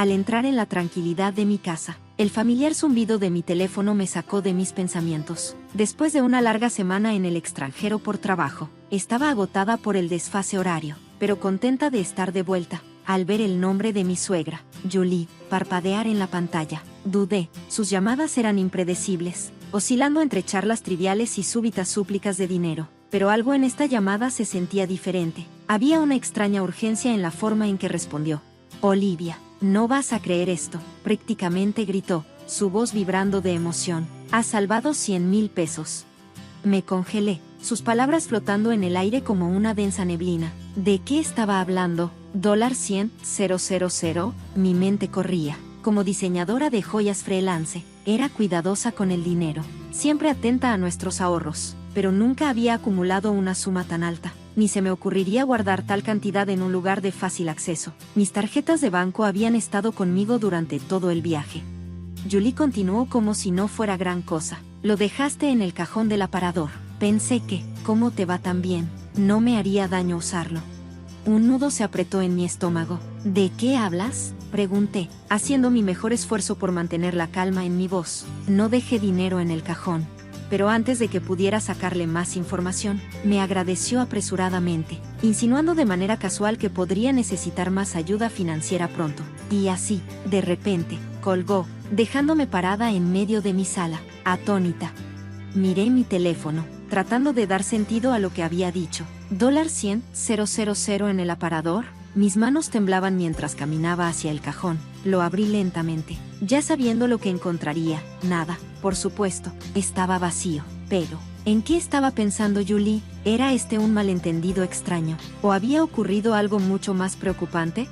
al entrar en la tranquilidad de mi casa. El familiar zumbido de mi teléfono me sacó de mis pensamientos. Después de una larga semana en el extranjero por trabajo, estaba agotada por el desfase horario, pero contenta de estar de vuelta. Al ver el nombre de mi suegra, Julie, parpadear en la pantalla, dudé. Sus llamadas eran impredecibles, oscilando entre charlas triviales y súbitas súplicas de dinero. Pero algo en esta llamada se sentía diferente. Había una extraña urgencia en la forma en que respondió. Olivia, no vas a creer esto, prácticamente gritó, su voz vibrando de emoción. Has salvado 100,000 pesos. Me congelé, sus palabras flotando en el aire como una densa neblina. ¿De qué estaba hablando? $100,000. Mi mente corría. Como diseñadora de joyas freelance, era cuidadosa con el dinero, siempre atenta a nuestros ahorros, pero nunca había acumulado una suma tan alta. Ni se me ocurriría guardar tal cantidad en un lugar de fácil acceso. Mis tarjetas de banco habían estado conmigo durante todo el viaje. Julie continuó como si no fuera gran cosa. Lo dejaste en el cajón del aparador. Pensé que, ¿cómo te va tan bien? No me haría daño usarlo. Un nudo se apretó en mi estómago. ¿De qué hablas?, pregunté, haciendo mi mejor esfuerzo por mantener la calma en mi voz. No dejé dinero en el cajón. Pero antes de que pudiera sacarle más información, me agradeció apresuradamente, insinuando de manera casual que podría necesitar más ayuda financiera pronto. Y así, de repente, colgó, dejándome parada en medio de mi sala, atónita. Miré mi teléfono, tratando de dar sentido a lo que había dicho. $100,000 en el aparador. Mis manos temblaban mientras caminaba hacia el cajón. Lo abrí lentamente, ya sabiendo lo que encontraría. Nada, por supuesto, estaba vacío. Pero, ¿en qué estaba pensando Julie? ¿Era este un malentendido extraño? ¿O había ocurrido algo mucho más preocupante?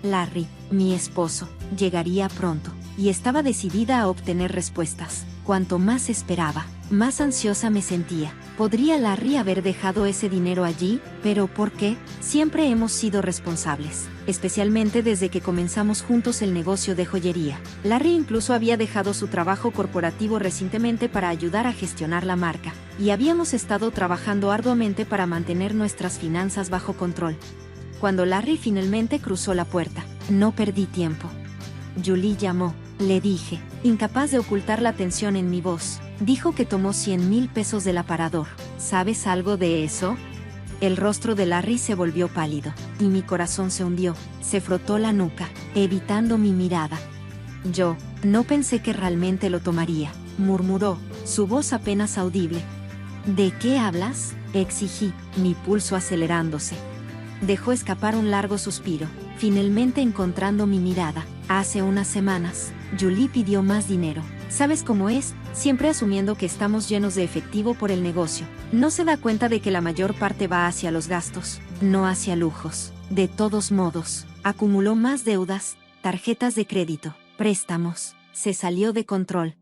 Larry, mi esposo, llegaría pronto, y estaba decidida a obtener respuestas. Cuanto más esperaba, más ansiosa me sentía. ¿Podría Larry haber dejado ese dinero allí? ¿Pero por qué? Siempre hemos sido responsables, especialmente desde que comenzamos juntos el negocio de joyería. Larry incluso había dejado su trabajo corporativo recientemente para ayudar a gestionar la marca, y habíamos estado trabajando arduamente para mantener nuestras finanzas bajo control. Cuando Larry finalmente cruzó la puerta, no perdí tiempo. Julie llamó, le dije, incapaz de ocultar la tensión en mi voz. Dijo que tomó 100,000 pesos del aparador. ¿Sabes algo de eso? El rostro de Larry se volvió pálido, y mi corazón se hundió. Se frotó la nuca, evitando mi mirada. Yo no pensé que realmente lo tomaría, murmuró, su voz apenas audible. ¿De qué hablas?, exigí, mi pulso acelerándose. Dejó escapar un largo suspiro, finalmente encontrando mi mirada. Hace unas semanas, Julie pidió más dinero. ¿Sabes cómo es? Siempre asumiendo que estamos llenos de efectivo por el negocio. No se da cuenta de que la mayor parte va hacia los gastos, no hacia lujos. De todos modos, acumuló más deudas, tarjetas de crédito, préstamos. Se salió de control.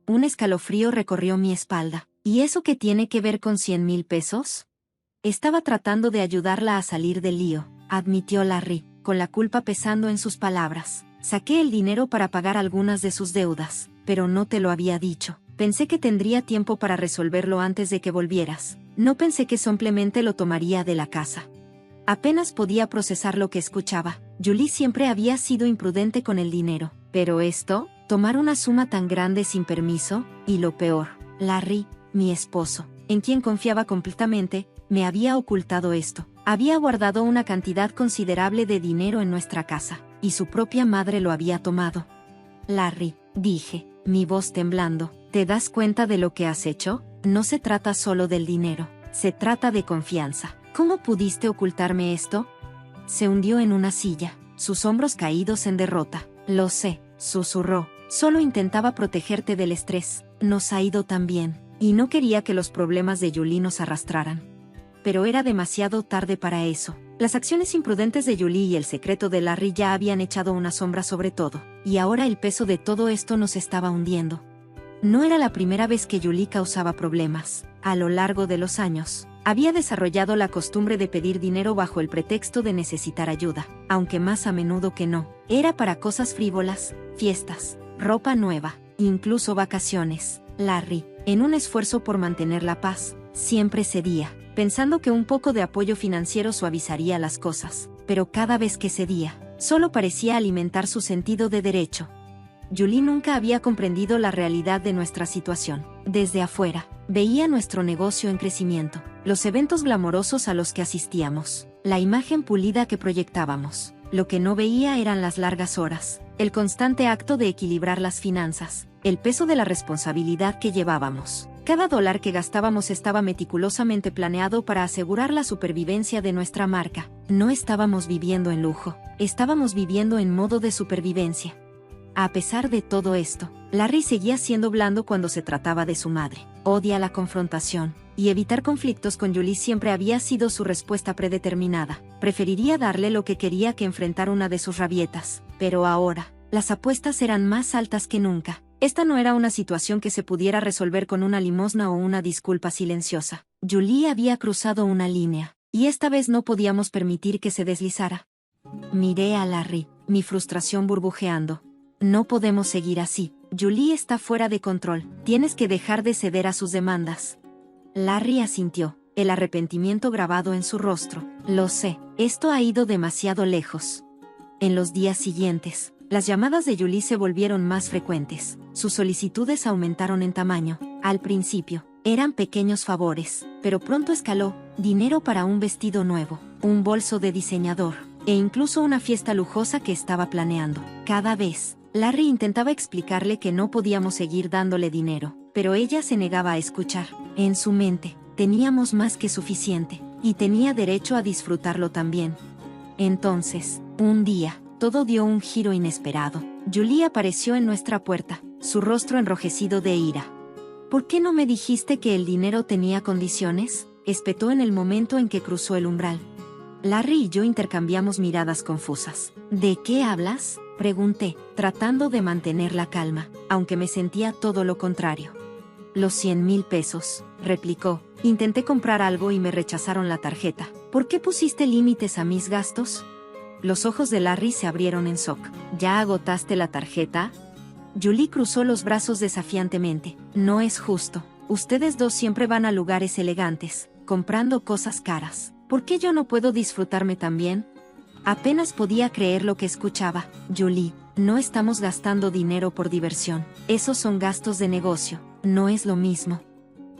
Un escalofrío recorrió mi espalda. ¿Y eso qué tiene que ver con 100,000 pesos? Estaba tratando de ayudarla a salir del lío, admitió Larry, con la culpa pesando en sus palabras. Saqué el dinero para pagar algunas de sus deudas, pero no te lo había dicho. Pensé que tendría tiempo para resolverlo antes de que volvieras. No pensé que simplemente lo tomaría de la casa. Apenas podía procesar lo que escuchaba. Julie siempre había sido imprudente con el dinero. Pero esto, tomar una suma tan grande sin permiso, y lo peor, Larry, mi esposo, en quien confiaba completamente, me había ocultado esto. Había guardado una cantidad considerable de dinero en nuestra casa, y su propia madre lo había tomado. Larry, dije, mi voz temblando, ¿te das cuenta de lo que has hecho? No se trata solo del dinero, se trata de confianza. ¿Cómo pudiste ocultarme esto? Se hundió en una silla, sus hombros caídos en derrota. Lo sé, susurró, solo intentaba protegerte del estrés. Nos ha ido tan bien, y no quería que los problemas de Julie nos arrastraran. Pero era demasiado tarde para eso. Las acciones imprudentes de Julie y el secreto de Larry ya habían echado una sombra sobre todo, y ahora el peso de todo esto nos estaba hundiendo. No era la primera vez que Julie causaba problemas. A lo largo de los años, había desarrollado la costumbre de pedir dinero bajo el pretexto de necesitar ayuda, aunque más a menudo que no. Era para cosas frívolas, fiestas, ropa nueva, incluso vacaciones. Larry, en un esfuerzo por mantener la paz, siempre cedía, pensando que un poco de apoyo financiero suavizaría las cosas, pero cada vez que cedía, solo parecía alimentar su sentido de derecho. Julie nunca había comprendido la realidad de nuestra situación. Desde afuera, veía nuestro negocio en crecimiento, los eventos glamorosos a los que asistíamos, la imagen pulida que proyectábamos. Lo que no veía eran las largas horas, el constante acto de equilibrar las finanzas, el peso de la responsabilidad que llevábamos. Cada dólar que gastábamos estaba meticulosamente planeado para asegurar la supervivencia de nuestra marca. No estábamos viviendo en lujo, estábamos viviendo en modo de supervivencia. A pesar de todo esto, Larry seguía siendo blando cuando se trataba de su madre. Odia la confrontación, y evitar conflictos con Julie siempre había sido su respuesta predeterminada. Preferiría darle lo que quería que enfrentar una de sus rabietas. Pero ahora, las apuestas eran más altas que nunca. Esta no era una situación que se pudiera resolver con una limosna o una disculpa silenciosa. Julie había cruzado una línea, y esta vez no podíamos permitir que se deslizara. Miré a Larry, mi frustración burbujeando. No podemos seguir así. Julie está fuera de control. Tienes que dejar de ceder a sus demandas. Larry asintió, el arrepentimiento grabado en su rostro. Lo sé, esto ha ido demasiado lejos. En los días siguientes, las llamadas de Julie se volvieron más frecuentes. Sus solicitudes aumentaron en tamaño. Al principio, eran pequeños favores, pero pronto escaló: dinero para un vestido nuevo, un bolso de diseñador, e incluso una fiesta lujosa que estaba planeando. Cada vez, Larry intentaba explicarle que no podíamos seguir dándole dinero, pero ella se negaba a escuchar. En su mente, teníamos más que suficiente, y tenía derecho a disfrutarlo también. Entonces, un día, todo dio un giro inesperado. Julie apareció en nuestra puerta, su rostro enrojecido de ira. ¿Por qué no me dijiste que el dinero tenía condiciones?, espetó en el momento en que cruzó el umbral. Larry y yo intercambiamos miradas confusas. ¿De qué hablas?, pregunté, tratando de mantener la calma, aunque me sentía todo lo contrario. Los 100,000 pesos, replicó. Intenté comprar algo y me rechazaron la tarjeta. ¿Por qué pusiste límites a mis gastos? Los ojos de Larry se abrieron en shock. ¿Ya agotaste la tarjeta? Julie cruzó los brazos desafiantemente. No es justo. Ustedes dos siempre van a lugares elegantes, comprando cosas caras. ¿Por qué yo no puedo disfrutarme también? Apenas podía creer lo que escuchaba. Julie, no estamos gastando dinero por diversión. Esos son gastos de negocio. No es lo mismo.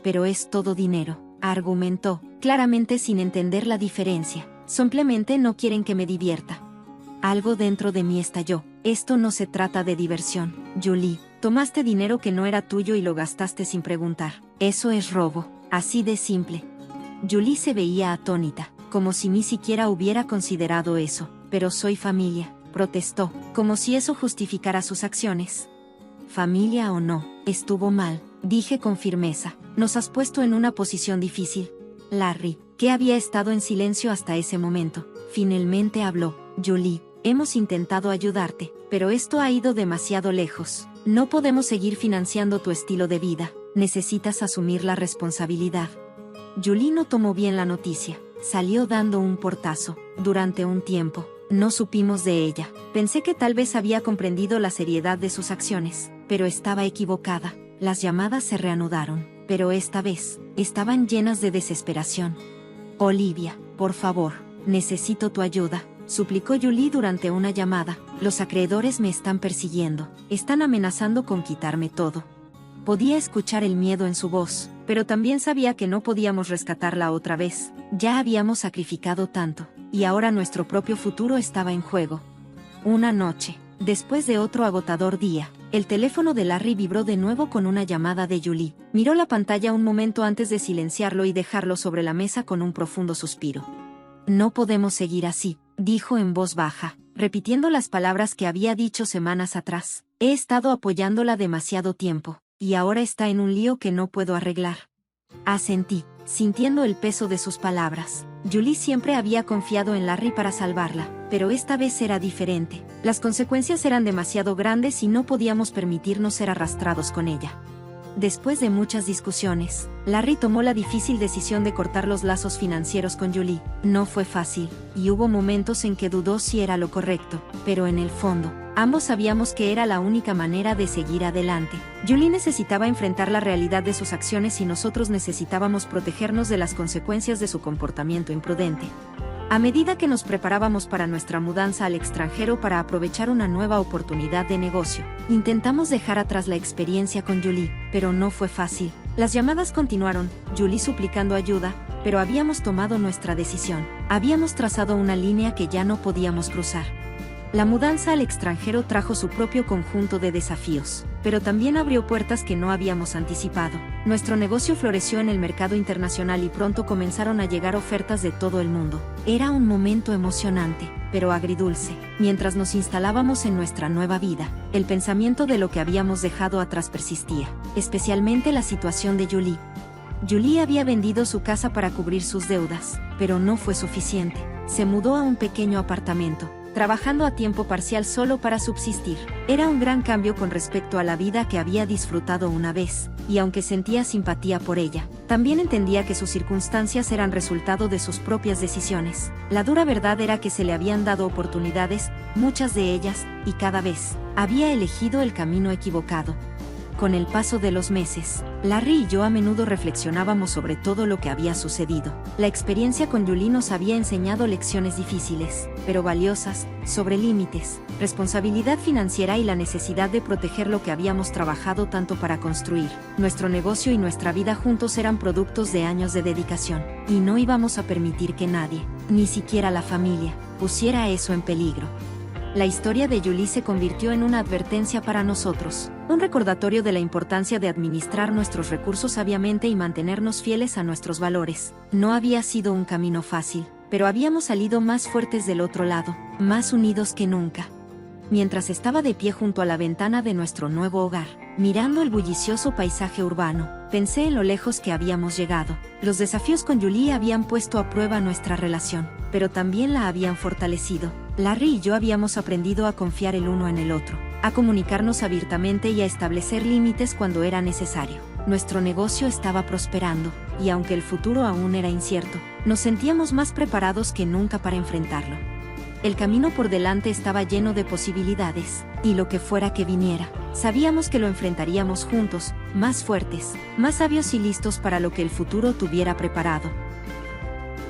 Pero es todo dinero, argumentó, claramente sin entender la diferencia. Simplemente no quieren que me divierta. Algo dentro de mí estalló. Esto no se trata de diversión. Julie, tomaste dinero que no era tuyo y lo gastaste sin preguntar. Eso es robo. Así de simple. Julie se veía atónita, como si ni siquiera hubiera considerado eso. Pero soy familia, protestó, como si eso justificara sus acciones. Familia o no, estuvo mal, dije con firmeza. Nos has puesto en una posición difícil. Larry, que había estado en silencio hasta ese momento, finalmente habló. Julie, hemos intentado ayudarte, pero esto ha ido demasiado lejos. No podemos seguir financiando tu estilo de vida. Necesitas asumir la responsabilidad. Julie no tomó bien la noticia. Salió dando un portazo. Durante un tiempo, no supimos de ella. Pensé que tal vez había comprendido la seriedad de sus acciones, pero estaba equivocada. Las llamadas se reanudaron, pero esta vez, estaban llenas de desesperación. Olivia, por favor, necesito tu ayuda, suplicó Julie durante una llamada. Los acreedores me están persiguiendo, están amenazando con quitarme todo. Podía escuchar el miedo en su voz, pero también sabía que no podíamos rescatarla otra vez. Ya habíamos sacrificado tanto, y ahora nuestro propio futuro estaba en juego. Una noche, después de otro agotador día, el teléfono de Larry vibró de nuevo con una llamada de Julie. Miró la pantalla un momento antes de silenciarlo y dejarlo sobre la mesa con un profundo suspiro. No podemos seguir así, dijo en voz baja, repitiendo las palabras que había dicho semanas atrás. He estado apoyándola demasiado tiempo, y ahora está en un lío que no puedo arreglar. Asentí, sintiendo el peso de sus palabras. Julie siempre había confiado en Larry para salvarla, pero esta vez era diferente. Las consecuencias eran demasiado grandes y no podíamos permitirnos ser arrastrados con ella. Después de muchas discusiones, Larry tomó la difícil decisión de cortar los lazos financieros con Julie. No fue fácil, y hubo momentos en que dudó si era lo correcto, pero en el fondo, ambos sabíamos que era la única manera de seguir adelante. Julie necesitaba enfrentar la realidad de sus acciones y nosotros necesitábamos protegernos de las consecuencias de su comportamiento imprudente. A medida que nos preparábamos para nuestra mudanza al extranjero para aprovechar una nueva oportunidad de negocio, intentamos dejar atrás la experiencia con Julie, pero no fue fácil. Las llamadas continuaron, Julie suplicando ayuda, pero habíamos tomado nuestra decisión. Habíamos trazado una línea que ya no podíamos cruzar. La mudanza al extranjero trajo su propio conjunto de desafíos, pero también abrió puertas que no habíamos anticipado. Nuestro negocio floreció en el mercado internacional y pronto comenzaron a llegar ofertas de todo el mundo. Era un momento emocionante, pero agridulce. Mientras nos instalábamos en nuestra nueva vida, el pensamiento de lo que habíamos dejado atrás persistía, especialmente la situación de Julie. Julie había vendido su casa para cubrir sus deudas, pero no fue suficiente. Se mudó a un pequeño apartamento, trabajando a tiempo parcial solo para subsistir. Era un gran cambio con respecto a la vida que había disfrutado una vez, y aunque sentía simpatía por ella, también entendía que sus circunstancias eran resultado de sus propias decisiones. La dura verdad era que se le habían dado oportunidades, muchas de ellas, y cada vez, había elegido el camino equivocado. Con el paso de los meses, Larry y yo a menudo reflexionábamos sobre todo lo que había sucedido. La experiencia con Julie nos había enseñado lecciones difíciles, pero valiosas, sobre límites, responsabilidad financiera y la necesidad de proteger lo que habíamos trabajado tanto para construir. Nuestro negocio y nuestra vida juntos eran productos de años de dedicación, y no íbamos a permitir que nadie, ni siquiera la familia, pusiera eso en peligro. La historia de Julie se convirtió en una advertencia para nosotros, un recordatorio de la importancia de administrar nuestros recursos sabiamente y mantenernos fieles a nuestros valores. No había sido un camino fácil, pero habíamos salido más fuertes del otro lado, más unidos que nunca. Mientras estaba de pie junto a la ventana de nuestro nuevo hogar, mirando el bullicioso paisaje urbano, pensé en lo lejos que habíamos llegado. Los desafíos con Julie habían puesto a prueba nuestra relación, pero también la habían fortalecido. Larry y yo habíamos aprendido a confiar el uno en el otro, a comunicarnos abiertamente y a establecer límites cuando era necesario. Nuestro negocio estaba prosperando, y aunque el futuro aún era incierto, nos sentíamos más preparados que nunca para enfrentarlo. El camino por delante estaba lleno de posibilidades, y lo que fuera que viniera, sabíamos que lo enfrentaríamos juntos, más fuertes, más sabios y listos para lo que el futuro tuviera preparado.